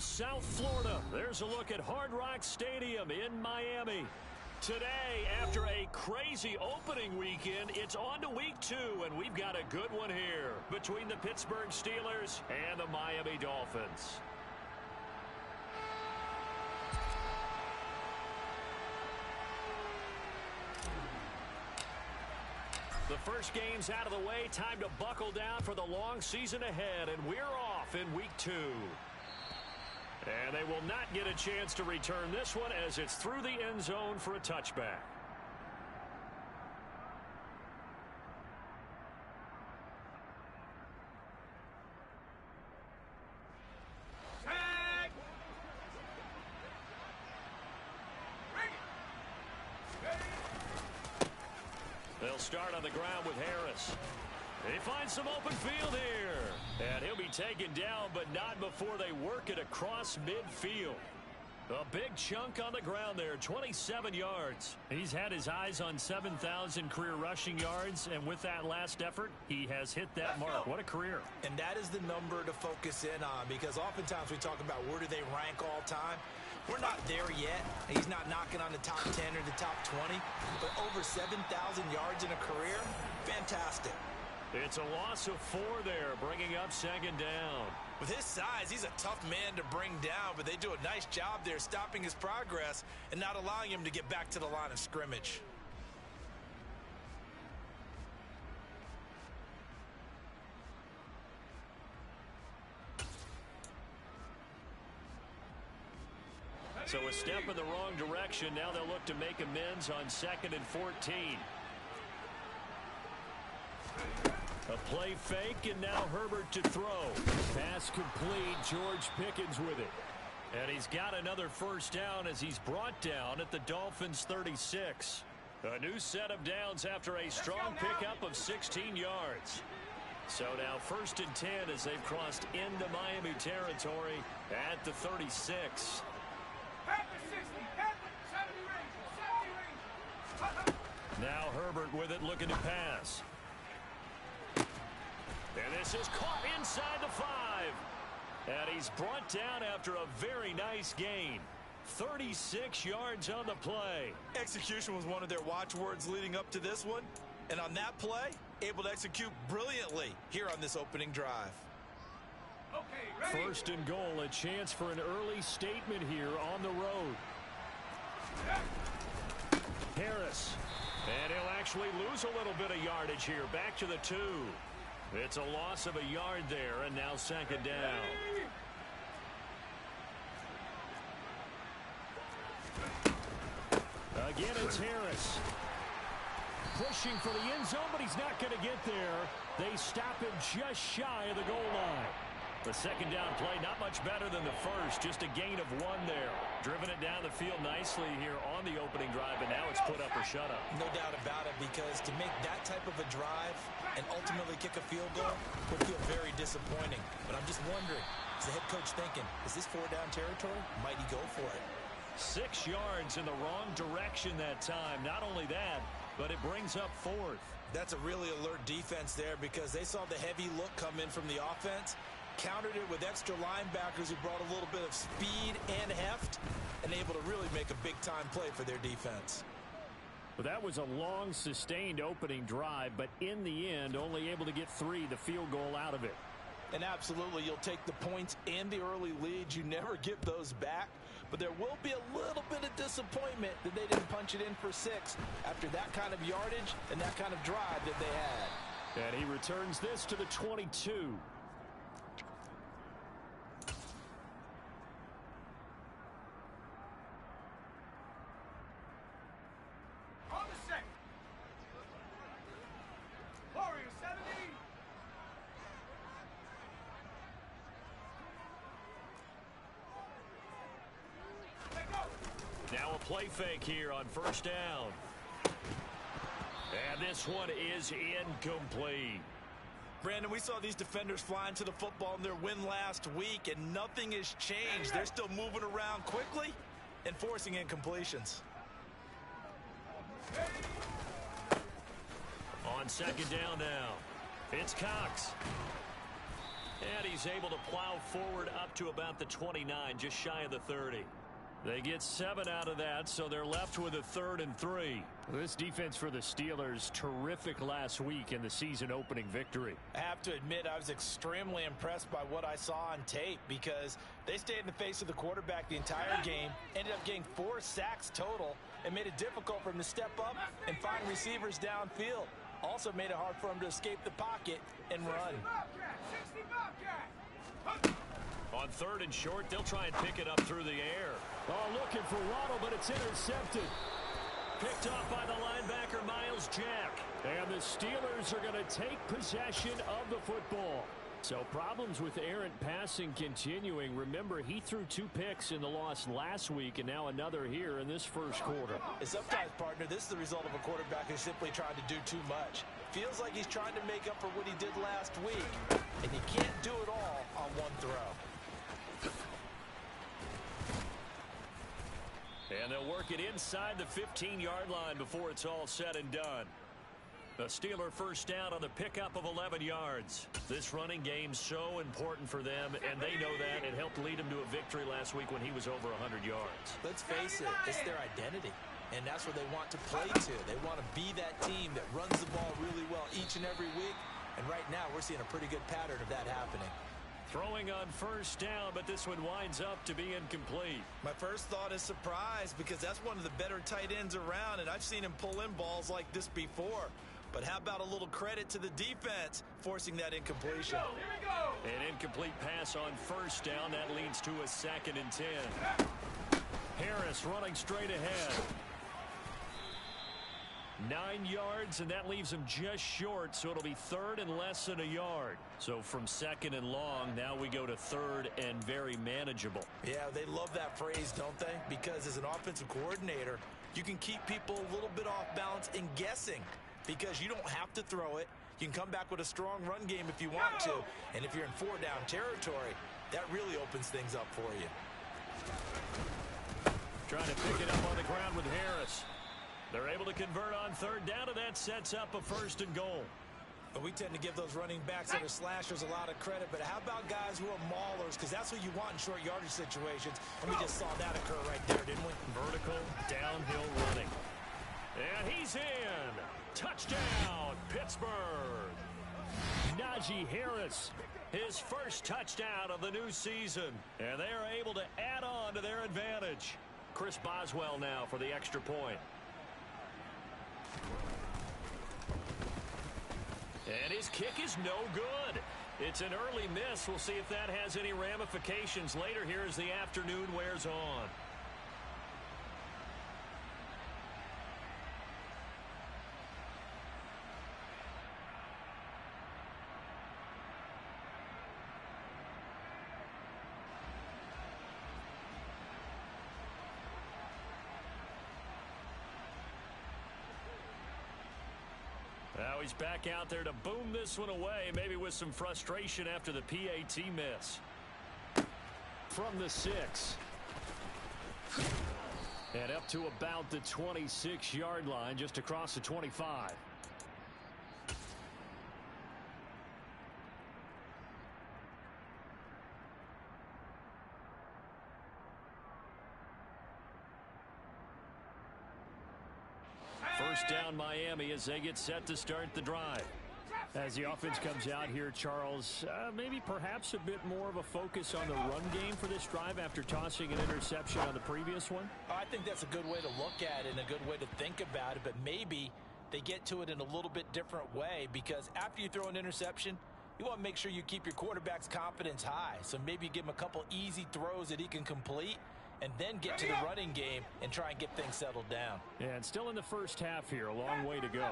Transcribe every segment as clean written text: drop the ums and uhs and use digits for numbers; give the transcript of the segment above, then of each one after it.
South Florida. There's a look at Hard Rock Stadium in Miami. Today, after a crazy opening weekend, it's on to week 2, and we've got a good one here between the Pittsburgh Steelers and the Miami Dolphins. The first game's out of the way. Time to buckle down for the long season ahead, and we're off in week 2. And they will not get a chance to return this one as it's through the end zone for a touchback. They'll start on the ground with Harris. He finds some open field here. And he'll be taken down, but not before they work it across midfield. A big chunk on the ground there, 27 yards. He's had his eyes on 7,000 career rushing yards, and with that last effort, he has hit that mark. What a career. And that is the number to focus in on, because oftentimes we talk about where do they rank all time. We're not there yet. He's not knocking on the top 10 or the top 20, but over 7,000 yards in a career, fantastic. It's a loss of 4 there, bringing up second down. With his size, he's a tough man to bring down, but they do a nice job there stopping his progress and not allowing him to get back to the line of scrimmage. So a step in the wrong direction. Now they'll look to make amends on 2nd and 14. A play fake, and now Herbert to throw. Pass complete. George Pickens with it. And he's got another first down as he's brought down at the Dolphins' 36. A new set of downs after a strong pickup of 16 yards. So now 1st and 10 as they've crossed into Miami territory at the 36. Now Herbert with it, looking to pass. And this is caught inside the 5. And he's brought down after a very nice gain. 36 yards on the play. Execution was one of their watchwords leading up to this one. And on that play, able to execute brilliantly here on this opening drive. Okay, 1st and goal, a chance for an early statement here on the road. Harris. And he'll actually lose a little bit of yardage here. Back to the 2. It's a loss of a yard there, and now 2nd down. Again, it's Harris. Pushing for the end zone, but he's not going to get there. They stop him just shy of the goal line. The 2nd down play, not much better than the first. Just a gain of 1 there. Driven it down the field nicely here on the opening drive, and now it's put up or shut up. No doubt about it, because to make that type of a drive and ultimately kick a field goal would feel very disappointing. But I'm just wondering, is the head coach thinking, is this 4-down territory? Might he go for it? 6 yards in the wrong direction that time. Not only that, but it brings up 4th. That's a really alert defense there, because they saw the heavy look come in from the offense, countered it with extra linebackers who brought a little bit of speed and heft, and able to really make a big-time play for their defense. Well, that was a long, sustained opening drive, but in the end, only able to get 3, the field goal out of it. And absolutely, you'll take the points and the early leads. You never give those back, but there will be a little bit of disappointment that they didn't punch it in for 6 after that kind of yardage and that kind of drive that they had. And he returns this to the 22. Now a play fake here on 1st down. And this one is incomplete. Brandon, we saw these defenders flying to the football in their win last week, and nothing has changed. They're still moving around quickly and forcing incompletions. On 2nd down now, it's Cox. And he's able to plow forward up to about the 29, just shy of the 30. They get 7 out of that, so they're left with a 3rd and 3. This defense for the Steelers, terrific last week in the season-opening victory. I have to admit, I was extremely impressed by what I saw on tape because they stayed in the face of the quarterback the entire game, ended up getting 4 sacks total, and made it difficult for him to step up and find receivers downfield. Also made it hard for him to escape the pocket and run. On 3rd and short, they'll try and pick it up through the air. Oh, looking for Waddle, but it's intercepted. Picked off by the linebacker, Miles Jack. And the Steelers are going to take possession of the football. So problems with errant passing continuing. Remember, he threw 2 picks in the loss last week and now another here in this first quarter. And sometimes, partner, this is the result of a quarterback who's simply trying to do too much. Feels like he's trying to make up for what he did last week. And you can't do it all on one throw. And they'll work it inside the 15-yard line before it's all said and done. A Steeler first down on the pickup of 11 yards. This running game so important for them, and they know that. It helped lead them to a victory last week when he was over 100 yards. Let's face it, it's their identity, and that's where they want to play to. They want to be that team that runs the ball really well each and every week, and right now we're seeing a pretty good pattern of that happening. Throwing on first down, but this one winds up to be incomplete. My first thought is surprise because that's one of the better tight ends around, and I've seen him pull in balls like this before. But how about a little credit to the defense forcing that incompletion? An incomplete pass on first down. That leads to a 2nd and 10. Harris running straight ahead. 9 yards, and that leaves him just short, so it'll be 3rd and less than a yard. So from 2nd and long, now we go to 3rd and very manageable. Yeah, they love that phrase, don't they? Because as an offensive coordinator, you can keep people a little bit off balance and guessing because you don't have to throw it. You can come back with a strong run game if you want to. And if you're in 4-down territory, that really opens things up for you. Trying to pick it up on the ground with Harris. They're able to convert on 3rd down, and that sets up a 1st and goal. But we tend to give those running backs that are slashers a lot of credit. But how about guys who are maulers? Because that's what you want in short yardage situations. And we just saw that occur right there, didn't we? Vertical, downhill running. And he's in. Touchdown, Pittsburgh. Najee Harris, his first touchdown of the new season. And they are able to add on to their advantage. Chris Boswell now for the extra point. And his kick is no good. It's an early miss. We'll see if that has any ramifications later here as the afternoon wears on. Now he's back out there to boom this one away, maybe with some frustration after the PAT miss. From the 6. And up to about the 26-yard line, just across the 25. First down Miami as they get set to start the drive. As the offense comes out here, Charles, maybe perhaps a bit more of a focus on the run game for this drive after tossing an interception on the previous one? I think that's a good way to look at it and a good way to think about it, but maybe they get to it in a little bit different way because after you throw an interception, you want to make sure you keep your quarterback's confidence high. So maybe you give him a couple easy throws that he can complete and then get to the running game and try and get things settled down. And still in the first half here, a long way to go.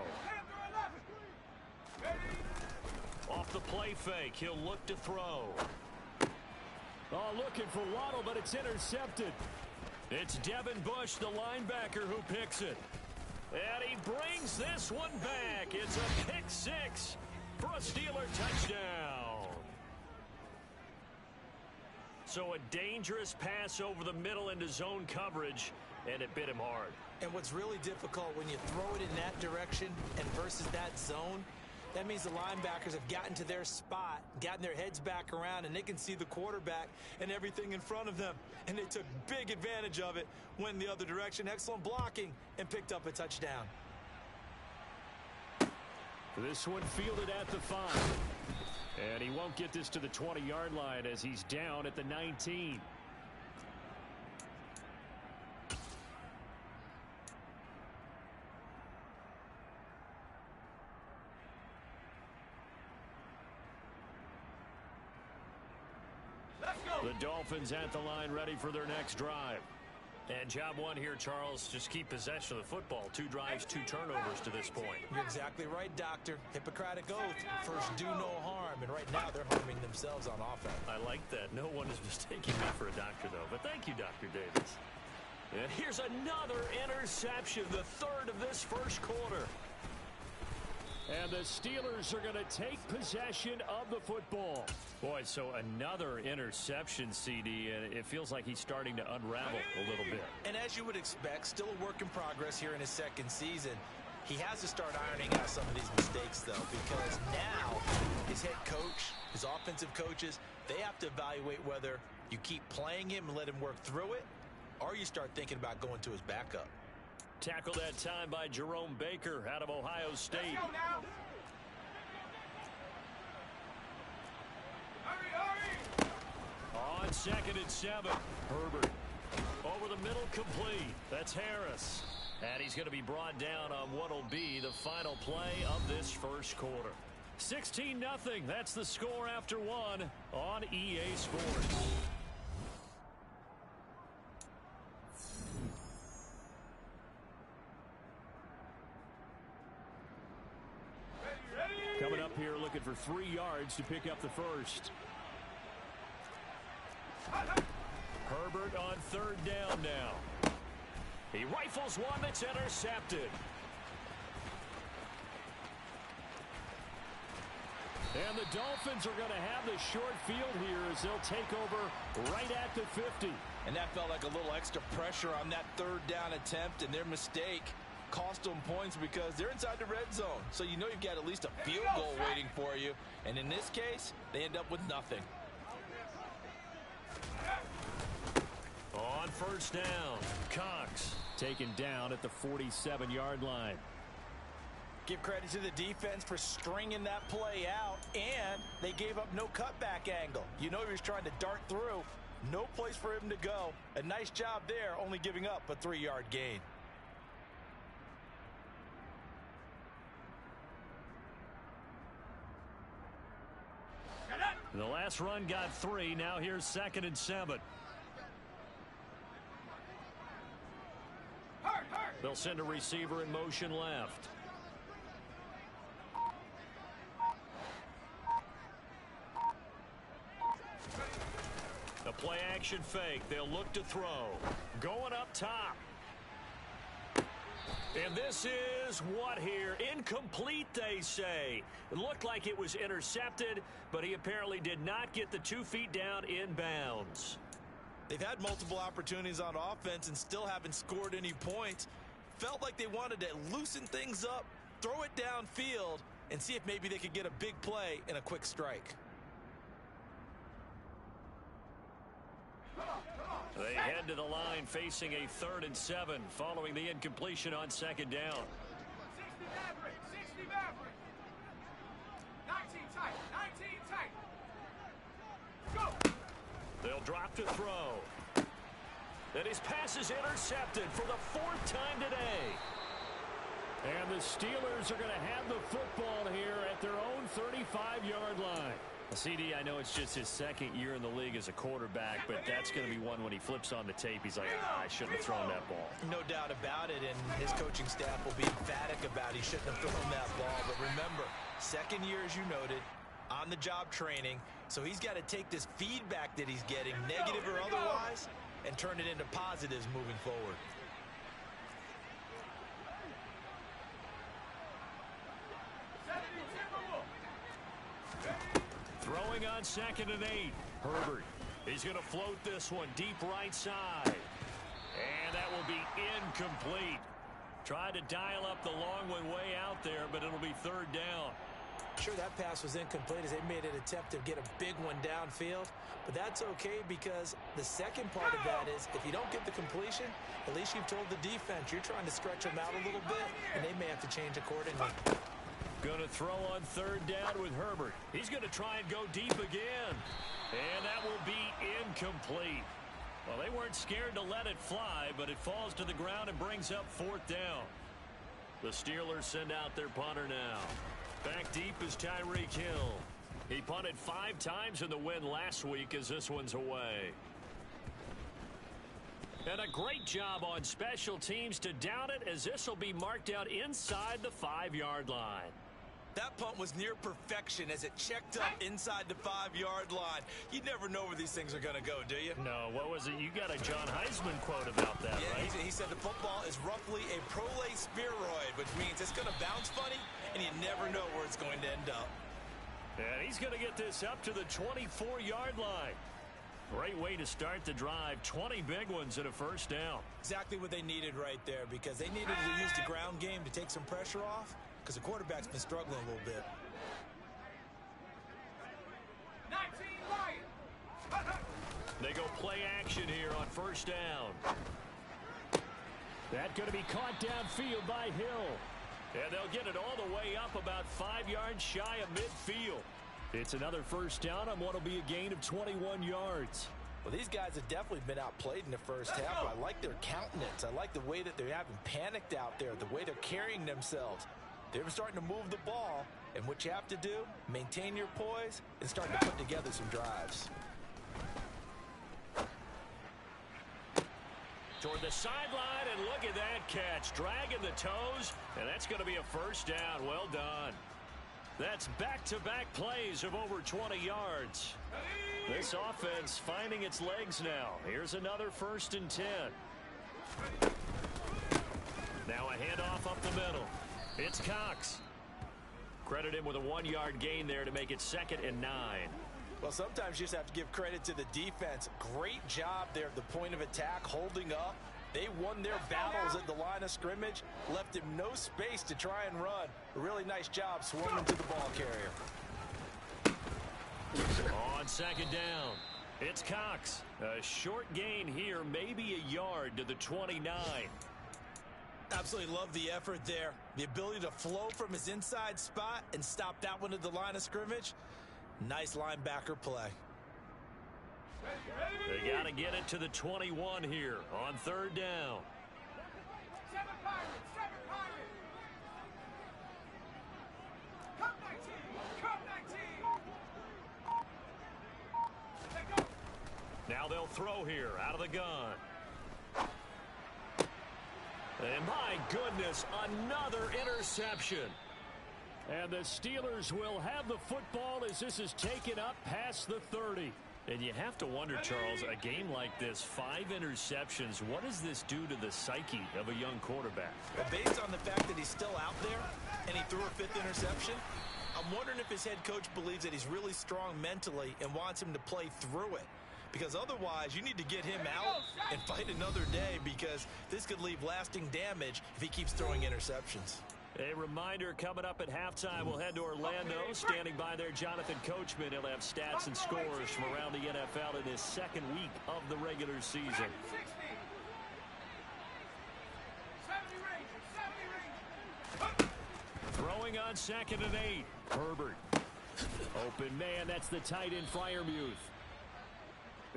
Off the play fake, he'll look to throw. Oh, looking for Waddle, but it's intercepted. It's Devin Bush, the linebacker, who picks it. And he brings this one back. It's a pick 6 for a Steeler touchdown. So a dangerous pass over the middle into zone coverage, and it bit him hard. And what's really difficult when you throw it in that direction and versus that zone, That means the linebackers have gotten to their spot, gotten their heads back around, and they can see the quarterback and everything in front of them. And they took big advantage of it, went in the other direction, excellent blocking, and picked up a touchdown. This one fielded at the 5. And he won't get this to the 20-yard line as he's down at the 19. The Dolphins at the line ready for their next drive. And job one here, Charles, just keep possession of the football. 2 drives, 2 turnovers to this point. You're exactly right, Doctor. Hippocratic oath. First, do no harm. And right now, they're harming themselves on offense. I like that. No one is mistaking me for a doctor, though. But thank you, Dr. Davis. And here's another interception, the 3rd of this first quarter. And the Steelers are going to take possession of the football. Boy, so another interception, CD, and it feels like he's starting to unravel a little bit. And as you would expect, still a work in progress here in his second season. He has to start ironing out some of these mistakes, though, because now his head coach, his offensive coaches, they have to evaluate whether you keep playing him and let him work through it, or you start thinking about going to his backup. Tackled that time by Jerome Baker out of Ohio State. Let's go now. Hurry. On 2nd and 7, Herbert over the middle, complete. That's Harris. And he's going to be brought down on what will be the final play of this first quarter. 16-0. That's the score after 1 on EA Sports. Coming up here looking for 3 yards to pick up the first. Herbert on 3rd down now. He rifles one that's intercepted. And the Dolphins are going to have the short field here as they'll take over right at the 50. And that felt like a little extra pressure on that 3rd down attempt, and their mistake cost them points because they're inside the red zone. So you know you've got at least a field goal waiting for you. And in this case, they end up with nothing. On 1st down, Cox taken down at the 47-yard line. Give credit to the defense for stringing that play out, and they gave up no cutback angle. You know he was trying to dart through. No place for him to go. A nice job there, only giving up a 3-yard gain. The last run got 3. Now here's 2nd and 7. They'll send a receiver in motion left. A play action fake. They'll look to throw. Going up top. And this is what here? Incomplete, they say. It looked like it was intercepted, but he apparently did not get the 2 feet down in bounds. They've had multiple opportunities on offense and still haven't scored any points. Felt like they wanted to loosen things up, throw it downfield, and see if maybe they could get a big play and a quick strike. They head to the line facing a 3rd and 7 following the incompletion on 2nd down. 60 Maverick. 60 Maverick. 19 tight. 19 tight. Go. They'll drop to throw. And his pass is intercepted for the 4th time today. And the Steelers are going to have the football here at their own 35-yard line. CD, I know it's just his 2nd year in the league as a quarterback, but that's going to be one when he flips on the tape. He's like, I shouldn't have thrown that ball. No doubt about it, and his coaching staff will be emphatic about he shouldn't have thrown that ball. But remember, 2nd year, as you noted, on-the-job training, so he's got to take this feedback that he's getting, negative or otherwise, and turn it into positives moving forward. Throwing on 2nd and 8. Herbert. He's going to float this one deep right side. And that will be incomplete. Tried to dial up the long one way out there, but it'll be 3rd down. Sure, that pass was incomplete as they made an attempt to get a big one downfield, but that's okay because the second part of that is if you don't get the completion, at least you've told the defense you're trying to stretch them out a little bit, and they may have to change accordingly. Going to throw on third down with Herbert. He's going to try and go deep again, and that will be incomplete. Well, they weren't scared to let it fly, but it falls to the ground and brings up fourth down. The Steelers send out their punter now. Back deep is Tyreek Hill. He punted 5 times in the win last week as this one's away. And a great job on special teams to down it as this will be marked out inside the 5-yard line. That punt was near perfection as it checked up inside the 5-yard line. You never know where these things are going to go, do you? No, what was it? You got a John Heisman quote about that, yeah, right? He said the football is roughly a prolate spheroid, which means it's going to bounce funny, and you never know where it's going to end up. And he's going to get this up to the 24-yard line. Great way to start the drive. 20 big ones and a first down. Exactly what they needed right there because they needed to use the ground game to take some pressure off because the quarterback's been struggling a little bit. 19 Lions. They go play action here on first down. That's going to be caught downfield by Hill. And they'll get it all the way up about 5 yards shy of midfield. It's another first down on what will be a gain of 21 yards. Well, these guys have definitely been outplayed in the first half. I like their countenance. I like the way that they haven't panicked out there, the way they're carrying themselves. They're starting to move the ball, and what you have to do, maintain your poise and start to put together some drives. Toward the sideline, and look at that catch. Dragging the toes, and that's going to be a first down. Well done. That's back-to-back plays of over 20 yards. This offense finding its legs now. Here's another 1st and 10. Now a handoff up the middle. It's Cox. Credit him with a 1-yard gain there to make it 2nd and 9. Well, sometimes you just have to give credit to the defense. Great job there at the point of attack, holding up. They won their battles at the line of scrimmage, left him no space to try and run. A really nice job swarming to the ball carrier. On 2nd down, it's Cox. A short gain here, maybe a yard to the 29. Absolutely love the effort there. The ability to flow from his inside spot and stop that one at the line of scrimmage. Nice linebacker play. They got to get it to the 21 here on 3rd down. 7 Pirates, 7 Pirates. Cup 19, Cup 19. Let go. Now they'll throw here out of the gun. And my goodness, another interception. And the Steelers will have the football as this is taken up past the 30. And you have to wonder, Charles, a game like this, 5 interceptions, what does this do to the psyche of a young quarterback? Well, based on the fact that he's still out there and he threw a 5th interception, I'm wondering if his head coach believes that he's really strong mentally and wants him to play through it. Because otherwise, you need to get him out and fight another day because this could leave lasting damage if he keeps throwing interceptions. A reminder, coming up at halftime, we'll head to Orlando. Standing by there, Jonathan Coachman. He'll have stats and scores from around the NFL in his 2nd week of the regular season. 60. 70 Rangers, 70 Rangers. Throwing on 2nd and 8. Herbert. Open man, that's the tight end, Freiermuth.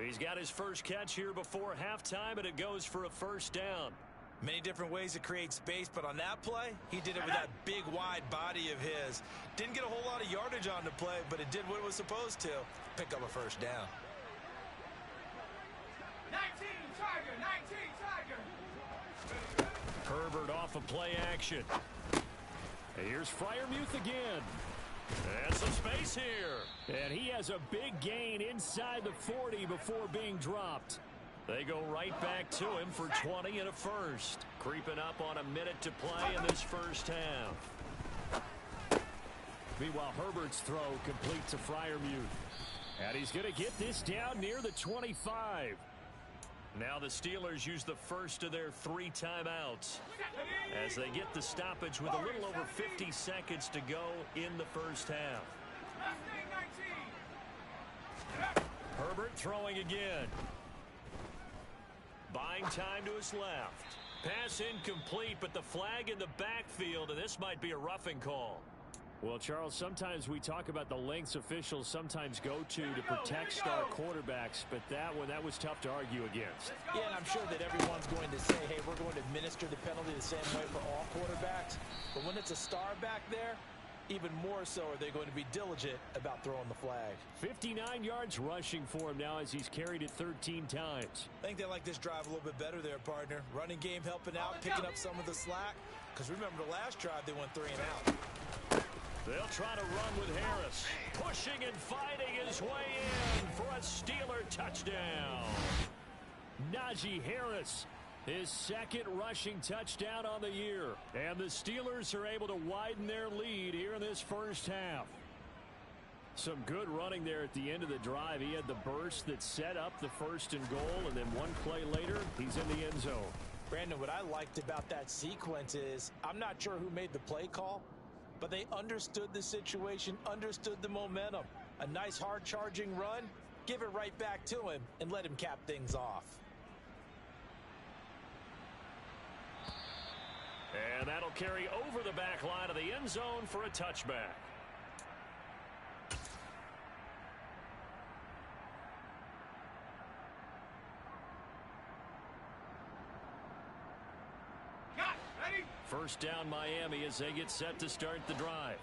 He's got his first catch here before halftime, and it goes for a first down. Many different ways to create space, but on that play, he did it with that big, wide body of his. Didn't get a whole lot of yardage on the play, but it did what it was supposed to. Pick up a first down. 19 Tiger, 19 Tiger. Herbert off of play action. And here's Freiermuth again. And some space here. And he has a big gain inside the 40 before being dropped. They go right back to him for 20 and a first. Creeping up on a minute to play in this first half. Meanwhile, Herbert's throw complete to Freiermuth. And he's going to get this down near the 25. Now the Steelers use the first of their 3 timeouts as they get the stoppage with a little over 50 seconds to go in the first half. Herbert throwing again. Buying time to his left. Pass incomplete, but the flag in the backfield, and this might be a roughing call. Well, Charles, sometimes we talk about the lengths officials sometimes go to protect star quarterbacks, but that was tough to argue against. Yeah, and I'm sure that everyone's going to say, hey, we're going to administer the penalty the same way for all quarterbacks. But when it's a star back there, even more so are they going to be diligent about throwing the flag. 59 yards rushing for him now as he's carried it 13 times. I think they like this drive a little bit better there, partner. Running game helping out, picking up some of the slack. Because remember the last drive, they went 3 and out. They'll try to run with Harris. Pushing and fighting his way in for a Steeler touchdown. Najee Harris, his second rushing touchdown on the year. And the Steelers are able to widen their lead here in this first half. Some good running there at the end of the drive. He had the burst that set up the 1st and goal, and then one play later, he's in the end zone. Brandon, what I liked about that sequence is I'm not sure who made the play call, but they understood the situation, understood the momentum. A nice hard-charging run, give it right back to him, and let him cap things off. And that'll carry over the back line of the end zone for a touchback. First down Miami as they get set to start the drive.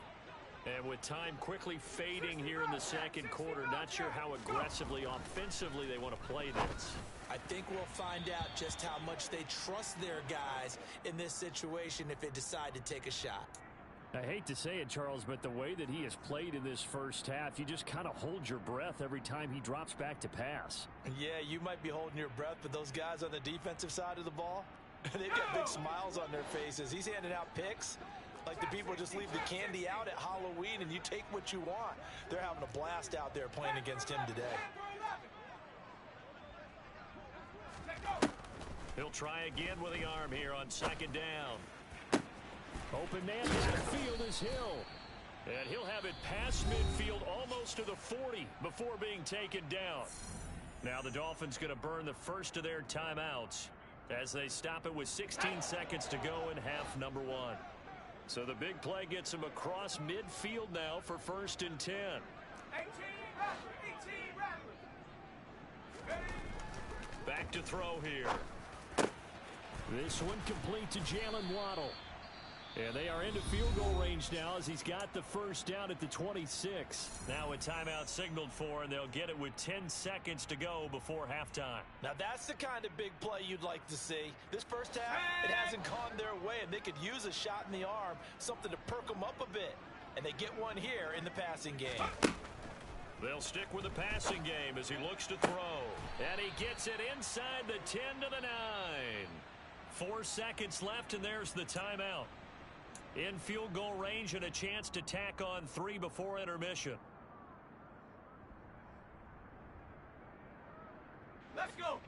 And with time quickly fading here in the second quarter, not sure how aggressively offensively they want to play this. I think we'll find out just how much they trust their guys in this situation if they decide to take a shot. I hate to say it, Charles, but the way that he has played in this first half, you just kind of hold your breath every time he drops back to pass. Yeah, you might be holding your breath, but those guys on the defensive side of the ball, they've got big smiles on their faces. He's handing out picks like the people just leave the candy out at Halloween and you take what you want. They're having a blast out there playing against him today. He'll try again with the arm here on second down. Open man downfield is Hill. And he'll have it past midfield almost to the 40 before being taken down. Now the Dolphins going to burn the first of their timeouts as they stop it with 16 seconds to go in half number 1. So the big play gets him across midfield now for 1st and 10. 18, Back to throw here. This one complete to Jalen Waddle. And they are into field goal range now as he's got the first down at the 26. Now a timeout signaled for, and they'll get it with 10 seconds to go before halftime. Now that's the kind of big play you'd like to see. This first half, it hasn't gone their way, and they could use a shot in the arm, something to perk them up a bit. And they get one here in the passing game. They'll stick with the passing game as he looks to throw. And he gets it inside the 10 to the 9. 4 seconds left, and there's the timeout. In field goal range and a chance to tack on 3 before intermission. let's go.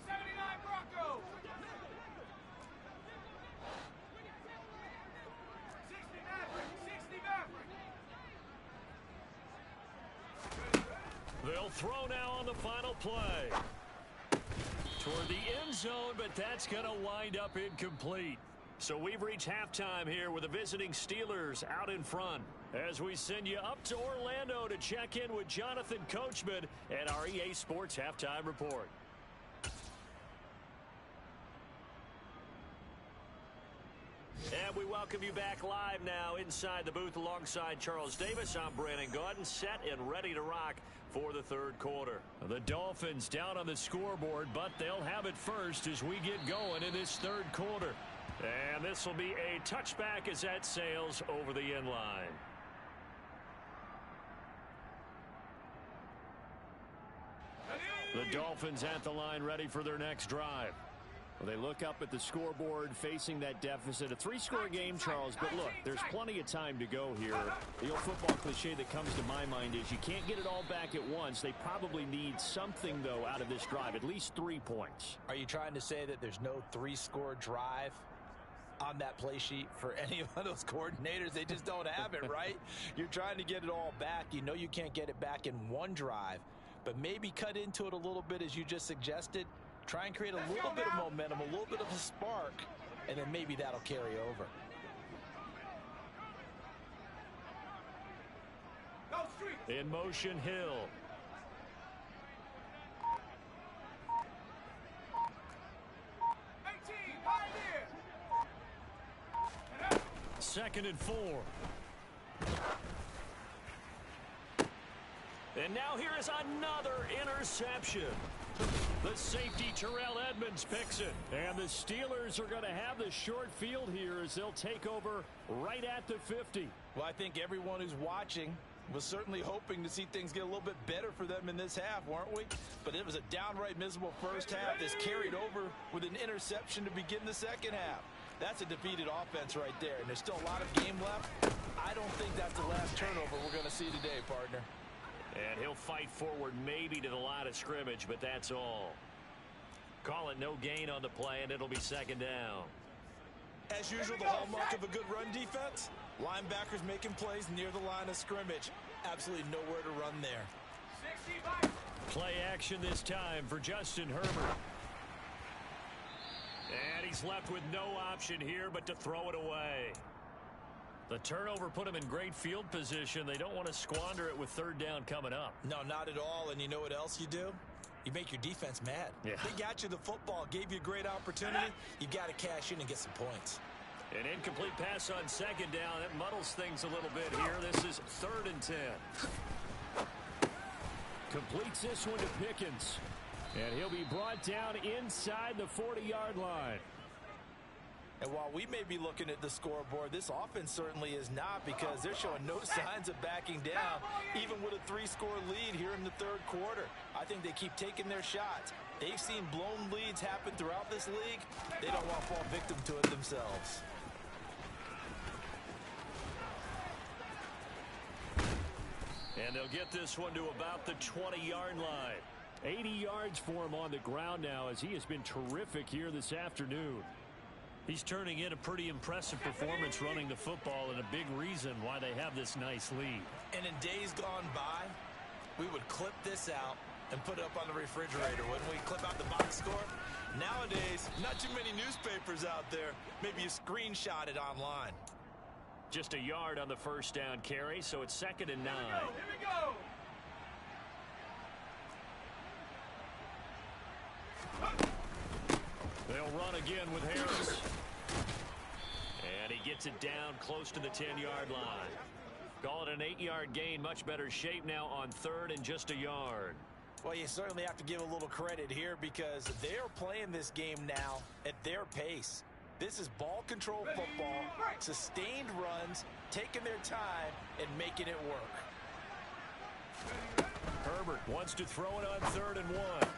79 Broncos. 60 Maverick. 60 Maverick. They'll throw now on the final play. Toward the end zone, but that's going to wind up incomplete. So we've reached halftime here with the visiting Steelers out in front as we send you up to Orlando to check in with Jonathan Coachman and our EA Sports Halftime Report. And we welcome you back live now inside the booth alongside Charles Davis. I'm Brandon Gaudin, set and ready to rock for the third quarter. The Dolphins down on the scoreboard, but they'll have it first as we get going in this third quarter. And this will be a touchback as that sails over the end line. The Dolphins at the line ready for their next drive. Well, they look up at the scoreboard facing that deficit. A three-score game, Charles, but look, there's plenty of time to go here. The old football cliche that comes to my mind is you can't get it all back at once. They probably need something, though, out of this drive, at least 3 points. Are you trying to say that there's no three-score drive on that play sheet for any of those coordinators? They just don't have it, right? You're trying to get it all back. You know you can't get it back in one drive, but maybe cut into it a little bit as you just suggested. Try and create a little bit of momentum, a little bit of a spark, and then maybe that'll carry over. In motion, Hill. Second and 4. And now here is another interception. The safety, Terrell Edmonds, picks it. And the Steelers are going to have the short field here as they'll take over right at the 50. Well, I think everyone who's watching was certainly hoping to see things get a little bit better for them in this half, weren't we? But it was a downright miserable first half. This carried over with an interception to begin the second half. That's a defeated offense right there, and there's still a lot of game left. I don't think that's the last turnover we're going to see today, partner. And he'll fight forward maybe to the line of scrimmage, but that's all. Call it no gain on the play, and it'll be second down. As usual, the hallmark of a good run defense, linebackers making plays near the line of scrimmage. Absolutely nowhere to run there. Play action this time for Justin Herbert. And he's left with no option here but to throw it away. The turnover put him in great field position. They don't want to squander it with third down coming up. No, not at all. And you know what else you do? You make your defense mad. Yeah. They got you the football, gave you a great opportunity. You got to cash in and get some points. An incomplete pass on second down. That muddles things a little bit here. This is 3rd and 10. Completes this one to Pickens. And he'll be brought down inside the 40-yard line. And while we may be looking at the scoreboard, this offense certainly is not, because they're showing no signs of backing down, even with a 3-score lead here in the third quarter. I think they keep taking their shots. They've seen blown leads happen throughout this league. They don't want to fall victim to it themselves. And they'll get this one to about the 20-yard line. 80 yards for him on the ground now, as he has been terrific here this afternoon. He's turning in a pretty impressive performance running the football, and a big reason why they have this nice lead. And in days gone by, we would clip this out and put it up on the refrigerator, wouldn't we? Clip out the box score. Nowadays, not too many newspapers out there. Maybe you screenshot it online. Just a yard on the first down carry, so it's 2nd and 9. Here we go. They'll run again with Harris. And he gets it down close to the 10-yard line. Call it an 8-yard gain. Much better shape now on 3rd and just a yard. Well, you certainly have to give a little credit here, because they're playing this game now at their pace. This is ball control football, sustained runs, taking their time and making it work. Herbert wants to throw it on 3rd and 1.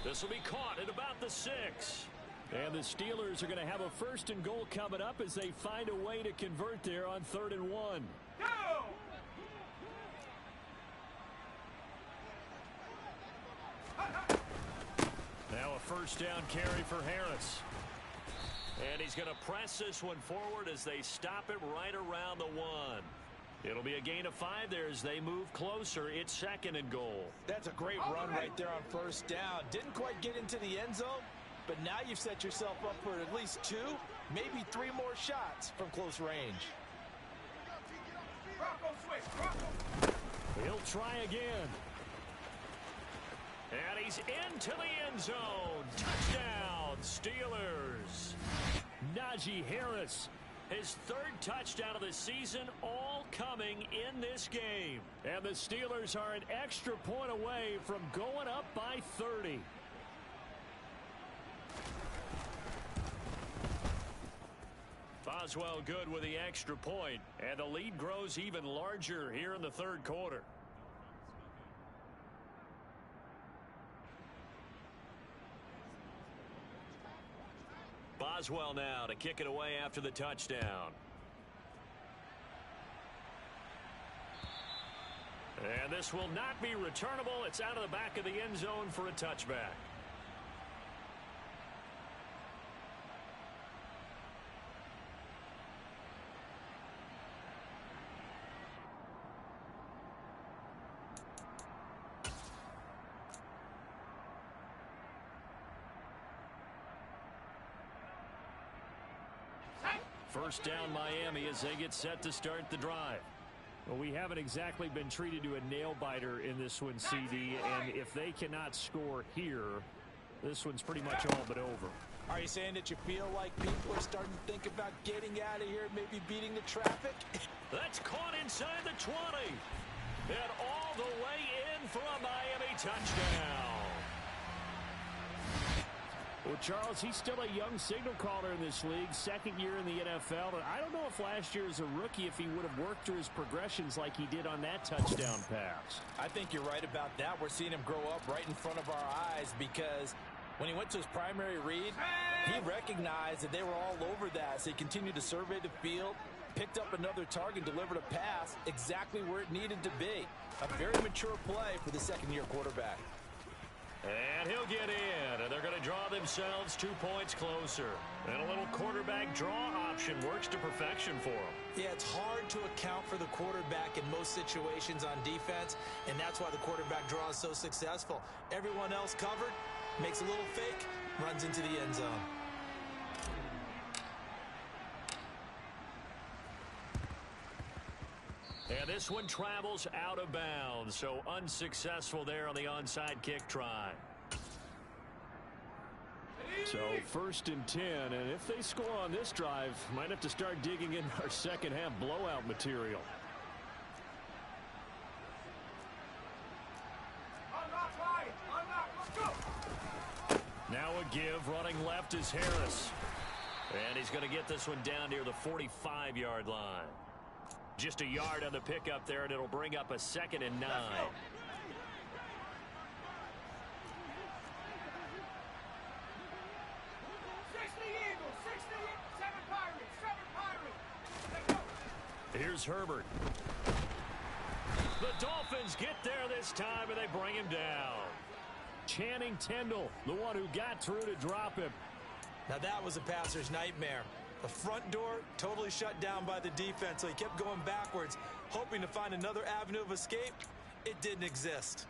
This will be caught at about the 6. And the Steelers are going to have a 1st and goal coming up as they find a way to convert there on 3rd and 1. Go! Now a 1st down carry for Harris. And he's going to press this one forward as they stop it right around the 1. It'll be a gain of 5 there as they move closer. It's 2nd and goal. That's a great run right there on 1st down. Didn't quite get into the end zone, but now you've set yourself up for at least 2, maybe 3 more shots from close range. Rocco switch, Rocco. He'll try again. And he's into the end zone. Touchdown, Steelers. Najee Harris, his 3rd touchdown of the season, all coming in this game. And the Steelers are an extra point away from going up by 30. Boswell good with the extra point, and the lead grows even larger here in the 3rd quarter. Boswell now to kick it away after the touchdown. And this will not be returnable. It's out of the back of the end zone for a touchback. First down Miami as they get set to start the drive. Well, we haven't exactly been treated to a nail-biter in this one, CD, and if they cannot score here, this one's pretty much all but over. Are you saying that you feel like people are starting to think about getting out of here, maybe beating the traffic? That's caught inside the 20. And all the way in for a Miami touchdown. Well, Charles, he's still a young signal caller in this league, second year in the NFL. And I don't know if last year as a rookie, if he would have worked through his progressions like he did on that touchdown pass. I think you're right about that. We're seeing him grow up right in front of our eyes because when he went to his primary read, he recognized that they were all over that. So he continued to survey the field, picked up another target, delivered a pass exactly where it needed to be. A very mature play for the second-year quarterback. And he'll get in, and they're going to draw themselves 2 points closer. And a little quarterback draw option works to perfection for him. Yeah, it's hard to account for the quarterback in most situations on defense, and that's why the quarterback draw is so successful. Everyone else covered, makes a little fake, runs into the end zone. And this one travels out of bounds, so unsuccessful there on the onside kick try. So 1st and 10, and if they score on this drive, might have to start digging in our second half blowout material. Let's go. Now a give, running left is Harris. And he's going to get this one down near the 45-yard line. Just a yard on the pickup there, and it'll bring up a 2nd and 9. 60 Eagles, 7 Pirates. Here's Herbert. The Dolphins get there this time, and they bring him down. Channing Tindall, the one who got through to drop him. Now that was a passer's nightmare. The front door totally shut down by the defense, so he kept going backwards, hoping to find another avenue of escape. It didn't exist.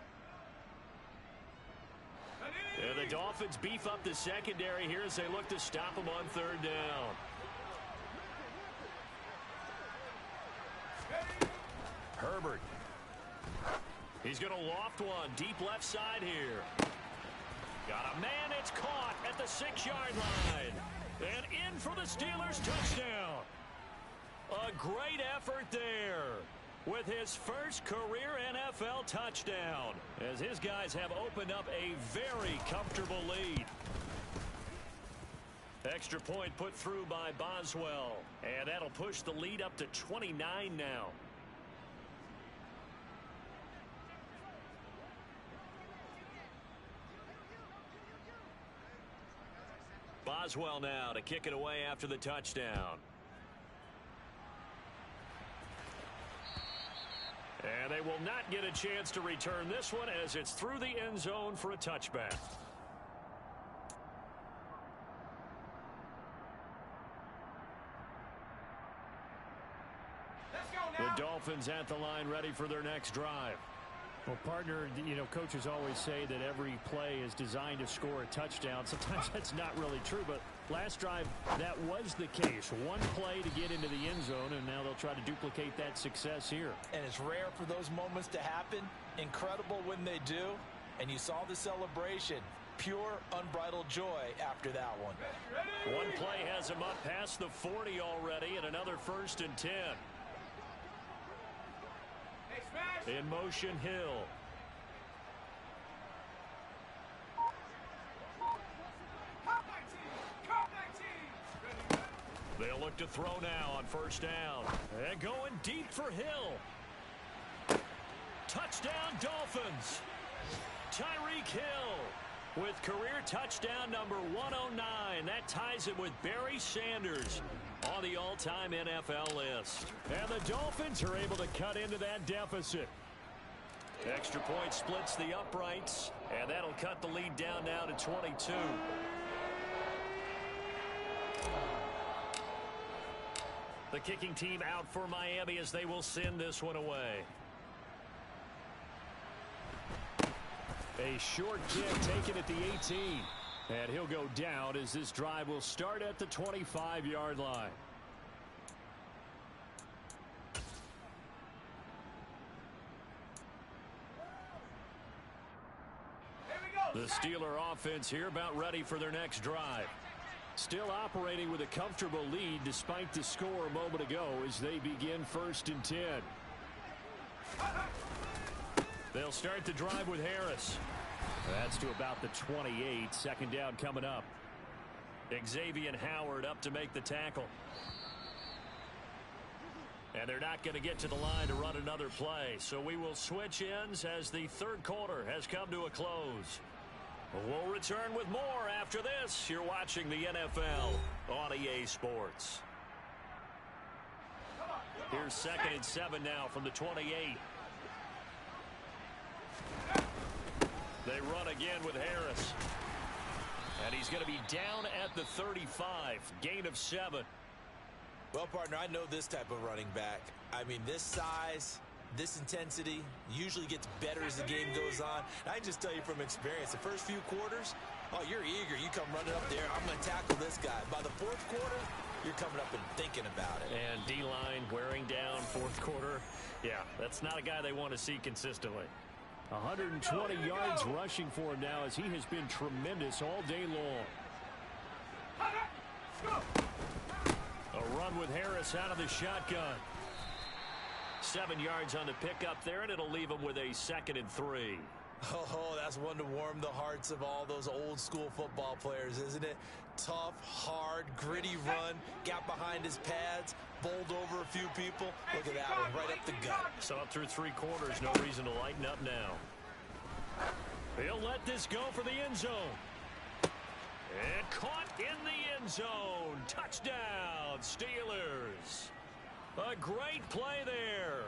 And the Dolphins beef up the secondary here as they look to stop him on 3rd down. Herbert. He's going to loft one deep left side here. Got a man, it's caught at the 6-yard line. And in for the Steelers touchdown. A great effort there with his first career NFL touchdown as his guys have opened up a very comfortable lead. Extra point put through by Boswell, and that'll push the lead up to 29 now. Boswell now to kick it away after the touchdown. And they will not get a chance to return this one as it's through the end zone for a touchback. Let's go now. The Dolphins at the line ready for their next drive. Well, partner, coaches always say that every play is designed to score a touchdown. Sometimes that's not really true, but last drive, that was the case. One play to get into the end zone, and now they'll try to duplicate that success here. And it's rare for those moments to happen. Incredible when they do. And you saw the celebration. Pure, unbridled joy after that one. One play has him up past the 40 already, and another 1st and 10. In motion, Hill. They'll look to throw now on 1st down. And going deep for Hill. Touchdown, Dolphins. Tyreek Hill. with career touchdown number 109. That ties him with Barry Sanders on the all-time NFL list. And the Dolphins are able to cut into that deficit. Extra point splits the uprights, and that'll cut the lead down now to 22. The kicking team out for Miami as they will send this one away. A short kick taken at the 18. And he'll go down as this drive will start at the 25-yard line. The Steeler offense here about ready for their next drive. Still operating with a comfortable lead despite the score a moment ago as they begin 1st and 10. They'll start the drive with Harris. That's to about the 28. 2nd down coming up. Xavier Howard up to make the tackle. And they're not going to get to the line to run another play. So we will switch ends as the 3rd quarter has come to a close. We'll return with more after this. You're watching the NFL on EA Sports. Here's 2nd and 7 now from the 28. They run again with Harris. And he's going to be down at the 35. Gain of 7. Well, partner, I know this type of running back. I mean, this size, this intensity usually gets better as the game goes on. And I can just tell you from experience, the first few quarters, oh, you're eager. You come running up there, I'm going to tackle this guy. By the 4th quarter, you're coming up and thinking about it. And D-line wearing down 4th quarter. Yeah, that's not a guy they want to see consistently. 120 yards rushing for him now as he has been tremendous all day long. A run with Harris out of the shotgun. 7 yards on the pickup there, and it'll leave him with a 2nd and 3. Oh, that's one to warm the hearts of all those old school football players, isn't it? Tough, hard, gritty run, got behind his pads, bowled over a few people. Look at that one, right up the gut. So up through 3 quarters, no reason to lighten up now. He'll let this go for the end zone. And caught in the end zone. Touchdown, Steelers. A great play there.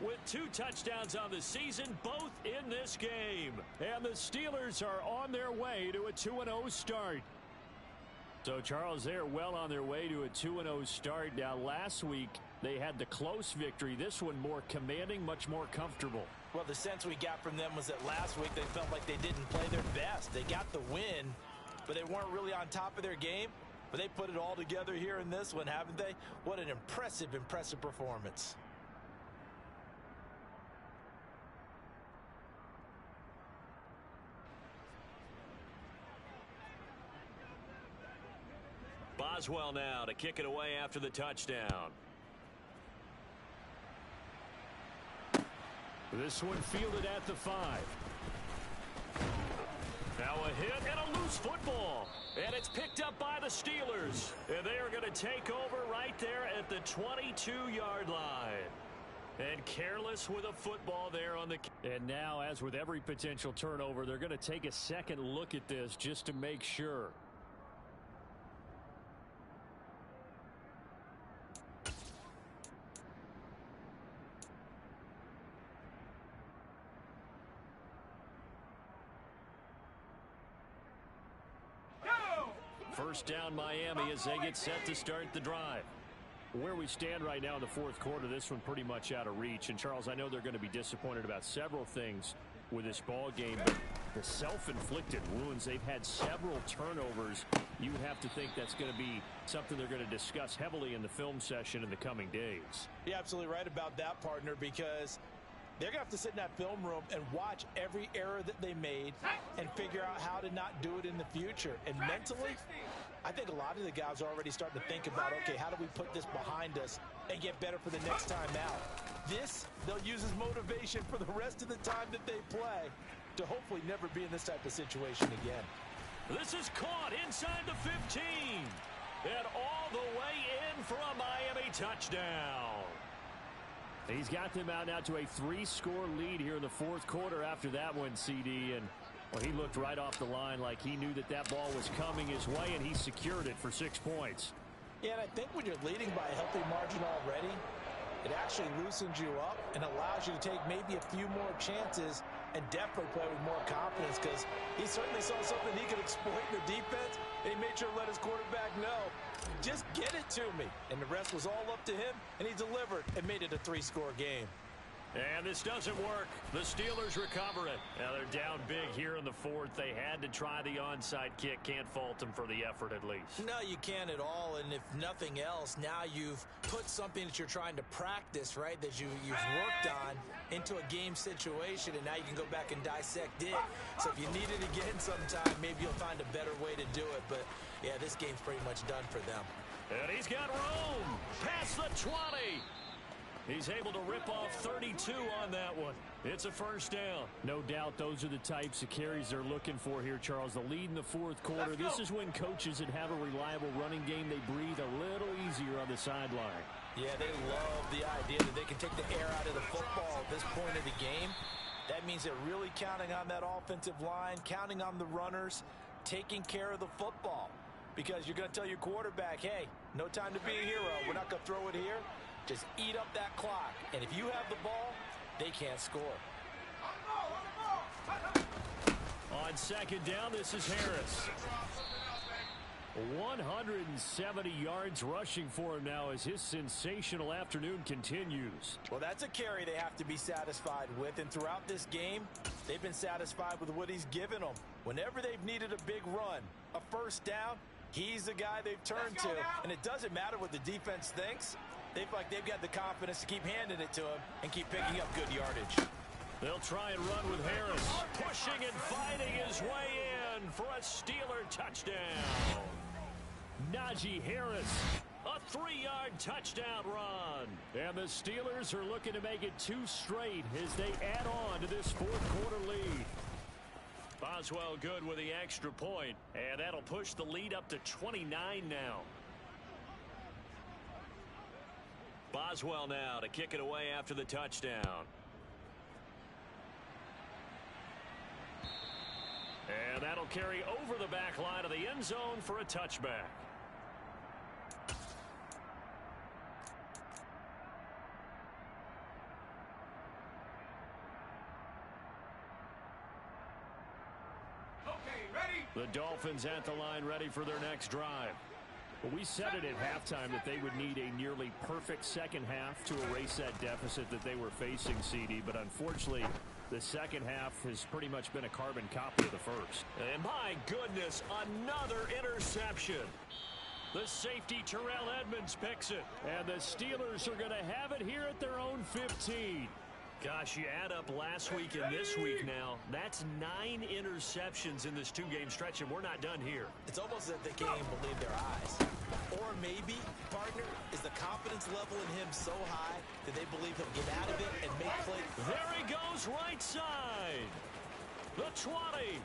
With 2 touchdowns on the season, both in this game. And the Steelers are on their way to a 2-0 start. So, Charles, they're well on their way to a 2-0 start. Now, last week, they had the close victory. This one more commanding, much more comfortable. Well, the sense we got from them was that last week they felt like they didn't play their best. They got the win, but they weren't really on top of their game. But they put it all together here in this one, haven't they? What an impressive, impressive performance. Boswell now to kick it away after the touchdown. This one fielded at the 5. Now a hit and a loose football. And it's picked up by the Steelers. And they are going to take over right there at the 22-yard line. And careless with a football there on the... And now, as with every potential turnover, they're going to take a second look at this just to make sure. First down Miami as they get set to start the drive. Where we stand right now in the 4th quarter, this one pretty much out of reach. And, Charles, I know they're going to be disappointed about several things with this ball game, but the self-inflicted wounds, they've had several turnovers. You have to think that's going to be something they're going to discuss heavily in the film session in the coming days. You're absolutely right about that, partner, because they're going to have to sit in that film room and watch every error that they made and figure out how to not do it in the future. And mentally, I think a lot of the guys are already starting to think about, okay, how do we put this behind us and get better for the next time out? This, they'll use as motivation for the rest of the time that they play to hopefully never be in this type of situation again. This is caught inside the 15. And all the way in for a Miami touchdown. He's got them out now to a 3-score lead here in the 4th quarter after that one, CD. And Well, he looked right off the line like he knew that that ball was coming his way, and he secured it for 6 points. Yeah, and I think when you're leading by a healthy margin already, it actually loosens you up and allows you to take maybe a few more chances and definitely play with more confidence, because he certainly saw something he could exploit in the defense, and he made sure to let his quarterback know, just get it to me. And the rest was all up to him, and he delivered and made it a 3-score game. And this doesn't work. The Steelers recover it. Now they're down big here in the fourth. They had to try the onside kick. Can't fault them for the effort at least. No, you can't at all. And if nothing else, now you've put something that you're trying to practice, right, that you've worked on into a game situation, and now you can go back and dissect it. So if you need it again sometime, maybe you'll find a better way to do it. But, yeah, this game's pretty much done for them. And he's got room. Past the 20. He's able to rip off 32 on that one. It's a first down. No doubt those are the types of carries they're looking for here, Charles. The lead in the fourth quarter. This is when coaches that have a reliable running game, they breathe a little easier on the sideline. Yeah, they love the idea that they can take the air out of the football at this point of the game. That means they're really counting on that offensive line, counting on the runners, taking care of the football. Because you're going to tell your quarterback, hey, no time to be a hero. We're not going to throw it here. Just eat up that clock. And if you have the ball, they can't score. On second down, this is Harris. 170 yards rushing for him now as his sensational afternoon continues. Well, that's a carry they have to be satisfied with. And throughout this game, they've been satisfied with what he's given them. Whenever they've needed a big run, a first down, he's the guy they've turned to. And it doesn't matter what the defense thinks. They feel like they've got the confidence to keep handing it to him and keep picking up good yardage. They'll try and run with Harris. Pushing and fighting his way in for a Steeler touchdown. Najee Harris, a 3-yard touchdown run. And the Steelers are looking to make it 2 straight as they add on to this fourth quarter lead. Boswell good with the extra point, and that'll push the lead up to 29 now. Boswell now to kick it away after the touchdown. And that'll carry over the back line of the end zone for a touchback. Okay, ready? The Dolphins at the line ready for their next drive. Well, we said it at halftime that they would need a nearly perfect second half to erase that deficit that they were facing, CD. But unfortunately, the second half has pretty much been a carbon copy of the first. And my goodness, another interception. The safety Terrell Edmonds picks it. And the Steelers are going to have it here at their own 15. Gosh, you add up last week and this week now. That's 9 interceptions in this 2-game stretch, and we're not done here. It's almost as if they can't even believe their eyes. Or maybe, partner, is the confidence level in him so high that they believe he'll get out of it and make plays. There he goes, right side. The 20.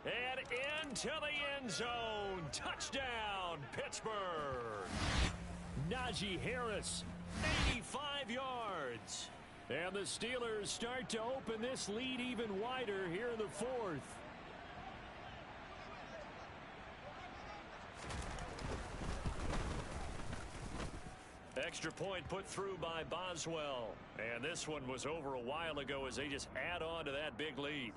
And into the end zone. Touchdown, Pittsburgh. Najee Harris, 85 yards. And the Steelers start to open this lead even wider here in the fourth. Extra point put through by Boswell. And this one was over a while ago as they just add on to that big lead.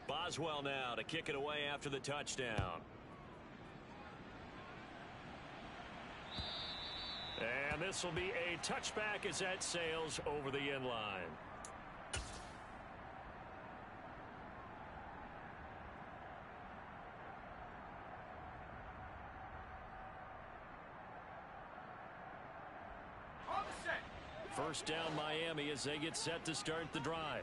Boswell now to kick it away after the touchdown. And this will be a touchback as that sails over the end line. First down Miami as they get set to start the drive.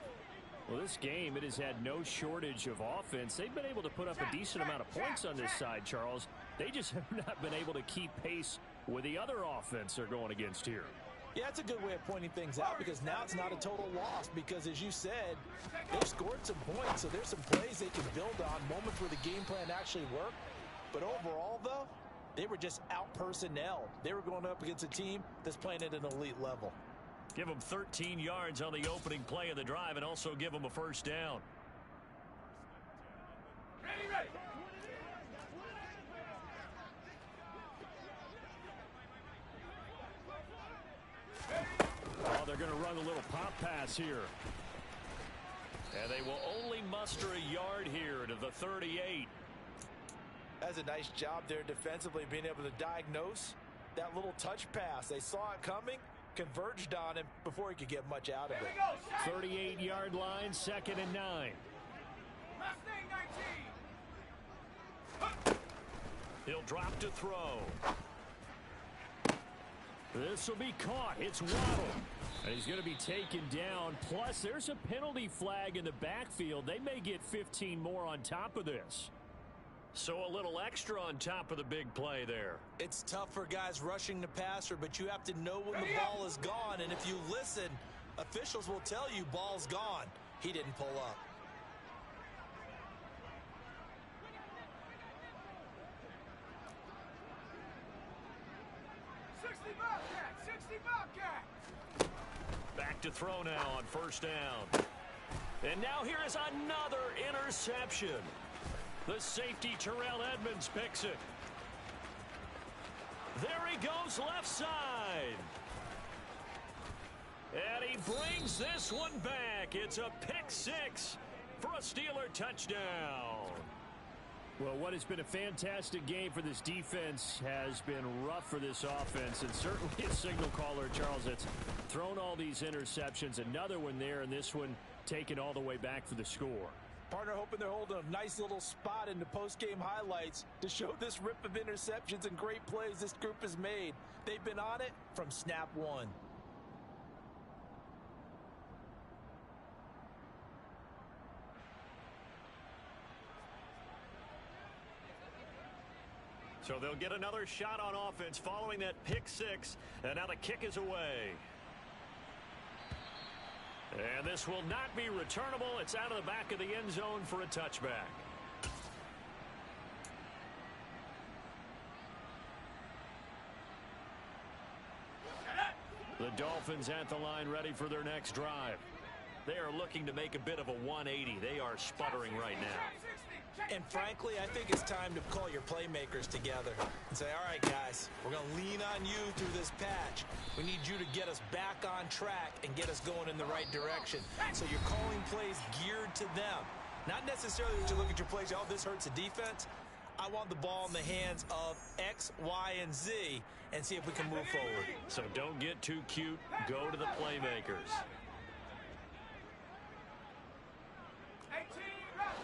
Well, this game, it has had no shortage of offense. They've been able to put up a decent amount of points on this side, Charles. They just have not been able to keep pace with the other offense they're going against here. Yeah, it's a good way of pointing things out, because now it's not a total loss, because as you said, they've scored some points, so there's some plays they can build on, moments where the game plan actually worked. But overall, though, they were just out-personnel. They were going up against a team that's playing at an elite level. Give them 13 yards on the opening play of the drive and also give them a first down. Ready. Oh, they're going to run a little pop pass here. And they will only muster a yard here to the 38. That's a nice job there defensively, being able to diagnose that little touch pass. They saw it coming, converged on him before he could get much out of it. 38-yard line, 2nd and 9. Mustang 19. He'll drop to throw. This will be caught. It's Waddle. And he's going to be taken down. Plus, there's a penalty flag in the backfield. They may get 15 more on top of this. So a little extra on top of the big play there. It's tough for guys rushing the passer, but you have to know when the ball is gone. And if you listen, officials will tell you ball's gone. He didn't pull up. Back to throw now on first down. And now here is another interception. The safety Terrell Edmonds picks it. There he goes left side. And he brings this one back. It's a pick six for a Steeler touchdown. Well, what has been a fantastic game for this defense has been rough for this offense, and certainly a signal caller, Charles, that's thrown all these interceptions. Another one there, and this one taken all the way back for the score. Partner hoping they're holding a nice little spot in the post-game highlights to show this rip of interceptions and great plays this group has made. They've been on it from snap one. So they'll get another shot on offense following that pick six, and now the kick is away. And this will not be returnable. It's out of the back of the end zone for a touchback. The Dolphins at the line, ready for their next drive. They are looking to make a bit of a 180. They are sputtering right now. And frankly, I think it's time to call your playmakers together and say, all right, guys, we're going to lean on you through this patch. We need you to get us back on track and get us going in the right direction. So you're calling plays geared to them. Not necessarily that you look at your plays, oh, this hurts the defense. I want the ball in the hands of X, Y, and Z and see if we can move forward. So don't get too cute. Go to the playmakers. 18 Rattle.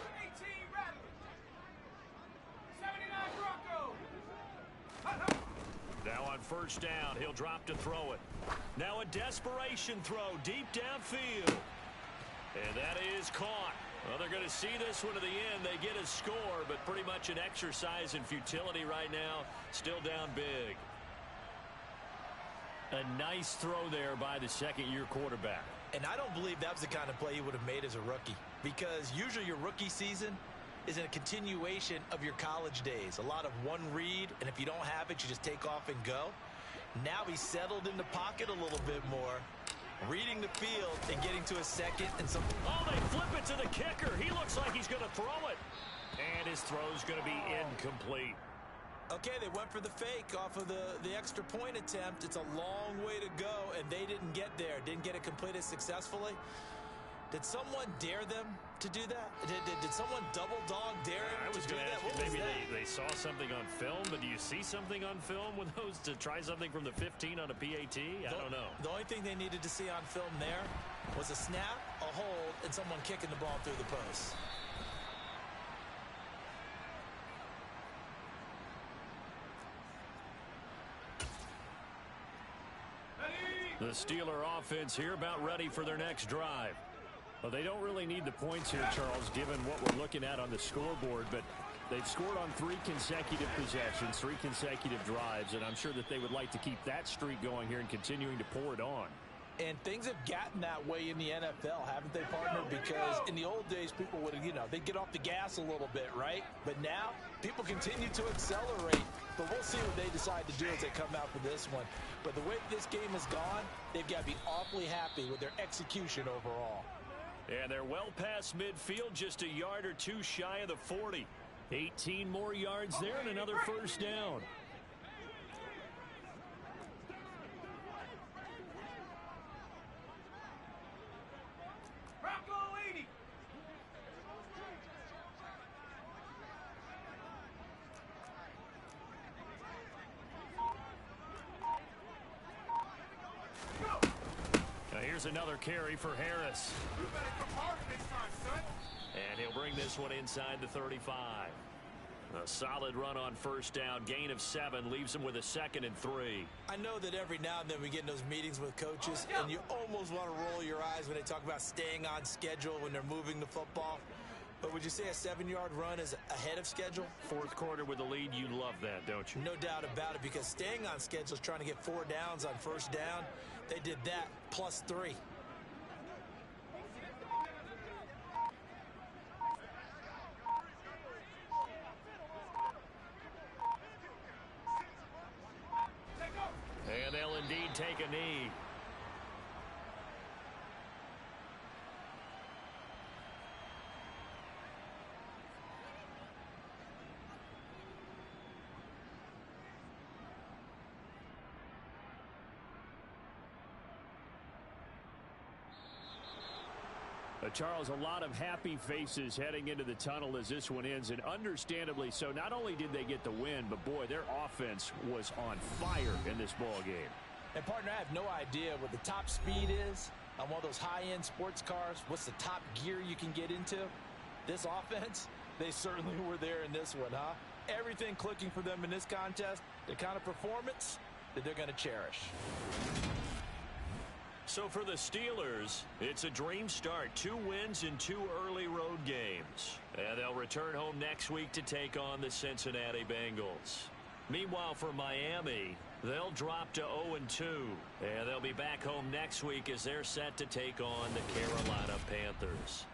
79 Bronco. Now on first down, he'll drop to throw it. Now a desperation throw deep downfield. And that is caught. Well, they're going to see this one to the end. They get a score, but pretty much an exercise in futility right now. Still down big. A nice throw there by the second-year quarterback. And I don't believe that was the kind of play he would have made as a rookie, because usually your rookie season is in a continuation of your college days. A lot of one read, and if you don't have it, you just take off and go. Now he's settled in the pocket a little bit more, reading the field and getting to a second and some. Oh, they flip it to the kicker. He looks like he's going to throw it. And his throw's going to be incomplete. Okay, they went for the fake off of the extra point attempt. It's a long way to go, and they didn't get there. Didn't get it completed successfully. Did someone dare them to do that? Did someone double dog dare him to do that? What maybe they saw something on film, but do you see something on film with those to try something from the 15 on a PAT? I don't know. The only thing they needed to see on film there was a snap, a hold, and someone kicking the ball through the post. The Steeler offense here about ready for their next drive. Well, they don't really need the points here, Charles, given what we're looking at on the scoreboard, but they've scored on 3 consecutive possessions, 3 consecutive drives, and I'm sure that they would like to keep that streak going here and continuing to pour it on. And things have gotten that way in the NFL, haven't they, partner? Because in the old days, people would, they'd get off the gas a little bit, right? But now, people continue to accelerate. But we'll see what they decide to do as they come out for this one. But the way this game has gone, they've got to be awfully happy with their execution overall. And they're well past midfield, just a yard or two shy of the 40. 18 more yards there and another first down. Here's another carry for Harris. And he'll bring this one inside the 35. A solid run on first down. Gain of 7 leaves him with a 2nd and 3. I know that every now and then we get in those meetings with coaches, and you almost want to roll your eyes when they talk about staying on schedule when they're moving the football. But would you say a 7-yard run is ahead of schedule? Fourth quarter with the lead, you love that, don't you? No doubt about it, because staying on schedule is trying to get 4 downs on first down. They did that plus 3. And they'll indeed take a knee. Charles, a lot of happy faces heading into the tunnel as this one ends, and understandably so. Not only did they get the win, but boy, their offense was on fire in this ball game. And partner, I have no idea what the top speed is on one of those high-end sports cars. What's the top gear you can get into? This offense, they certainly were there in this one, huh? Everything clicking for them in this contest, the kind of performance that they're going to cherish. So for the Steelers, it's a dream start. 2 wins in 2 early road games. And they'll return home next week to take on the Cincinnati Bengals. Meanwhile, for Miami, they'll drop to 0-2. And they'll be back home next week as they're set to take on the Carolina Panthers.